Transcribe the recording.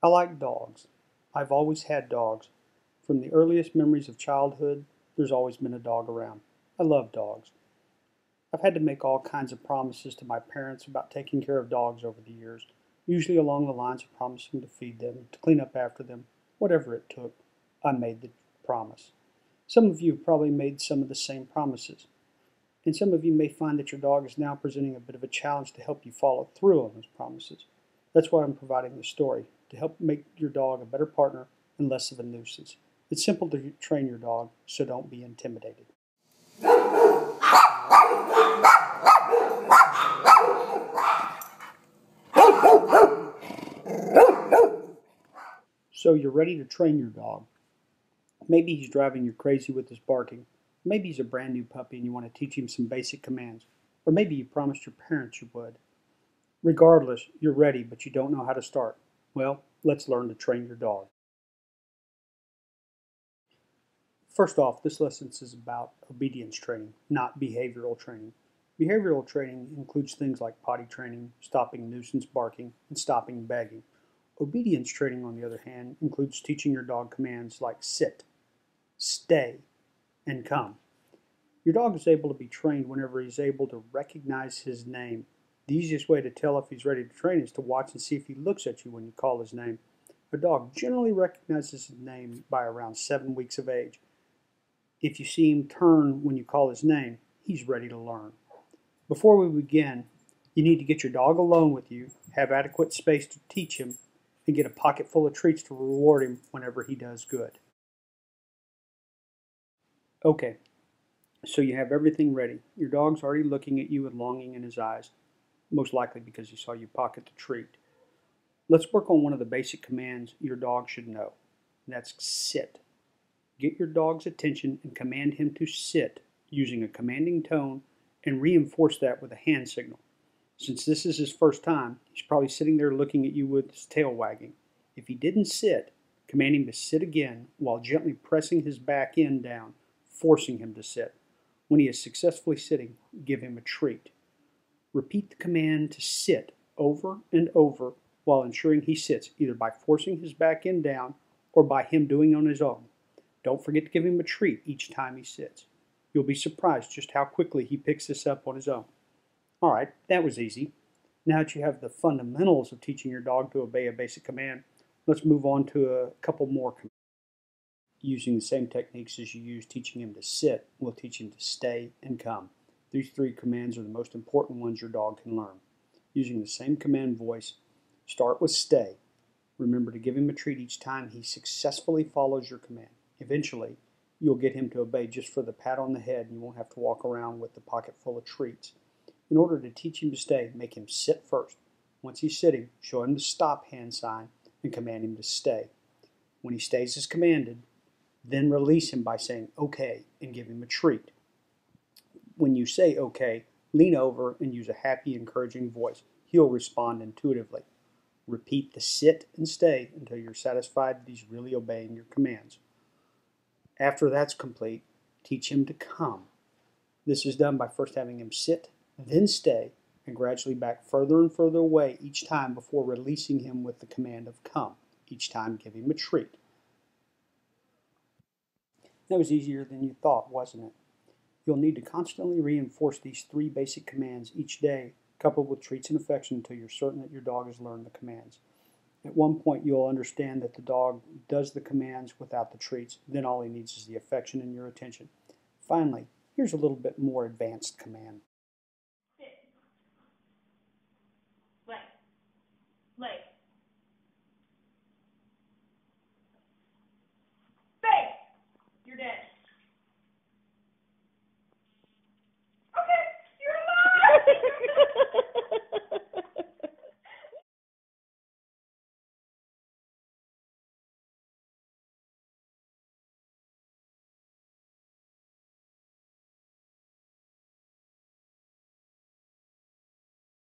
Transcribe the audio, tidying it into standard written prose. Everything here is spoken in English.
I like dogs. I've always had dogs. From the earliest memories of childhood, there's always been a dog around. I love dogs. I've had to make all kinds of promises to my parents about taking care of dogs over the years, usually along the lines of promising to feed them, to clean up after them, whatever it took. I made the promise. Some of you have probably made some of the same promises, and some of you may find that your dog is now presenting a bit of a challenge to help you follow through on those promises. That's why I'm providing this story, to help make your dog a better partner and less of a nuisance. It's simple to train your dog, so don't be intimidated. So you're ready to train your dog. Maybe he's driving you crazy with his barking. Maybe he's a brand new puppy and you want to teach him some basic commands. Or maybe you promised your parents you would. Regardless, you're ready, but you don't know how to start. Well, let's learn to train your dog. First off, this lesson is about obedience training, not behavioral training. Behavioral training includes things like potty training, stopping nuisance barking, and stopping begging. Obedience training, on the other hand, includes teaching your dog commands like sit, stay, and come. Your dog is able to be trained whenever he's able to recognize his name. The easiest way to tell if he's ready to train is to watch and see if he looks at you when you call his name. A dog generally recognizes his name by around 7 weeks of age. If you see him turn when you call his name, he's ready to learn. Before we begin, you need to get your dog alone with you, have adequate space to teach him, and get a pocket full of treats to reward him whenever he does good. Okay, so you have everything ready. Your dog's already looking at you with longing in his eyes, most likely because he saw you pocket the treat. Let's work on one of the basic commands your dog should know. That's sit. Get your dog's attention and command him to sit using a commanding tone and reinforce that with a hand signal. Since this is his first time, he's probably sitting there looking at you with his tail wagging. If he didn't sit, command him to sit again while gently pressing his back end down, forcing him to sit. When he is successfully sitting, give him a treat. Repeat the command to sit over and over while ensuring he sits, either by forcing his back end down or by him doing it on his own. Don't forget to give him a treat each time he sits. You'll be surprised just how quickly he picks this up on his own. All right, that was easy. Now that you have the fundamentals of teaching your dog to obey a basic command, let's move on to a couple more commands. Using the same techniques as you use teaching him to sit, we'll teach him to stay and come. These 3 commands are the most important ones your dog can learn. Using the same command voice, start with stay. Remember to give him a treat each time he successfully follows your command. Eventually, you'll get him to obey just for the pat on the head and you won't have to walk around with the pocket full of treats. In order to teach him to stay, make him sit first. Once he's sitting, show him the stop hand sign and command him to stay. When he stays as commanded, then release him by saying okay and give him a treat. When you say okay, lean over and use a happy, encouraging voice. He'll respond intuitively. Repeat the sit and stay until you're satisfied that he's really obeying your commands. After that's complete, teach him to come. This is done by first having him sit, then stay, and gradually back further and further away each time before releasing him with the command of come. Each time give him a treat. That was easier than you thought, wasn't it? You'll need to constantly reinforce these 3 basic commands each day, coupled with treats and affection until you're certain that your dog has learned the commands. At one point, you'll understand that the dog does the commands without the treats. Then all he needs is the affection and your attention. Finally, here's a little bit more advanced command.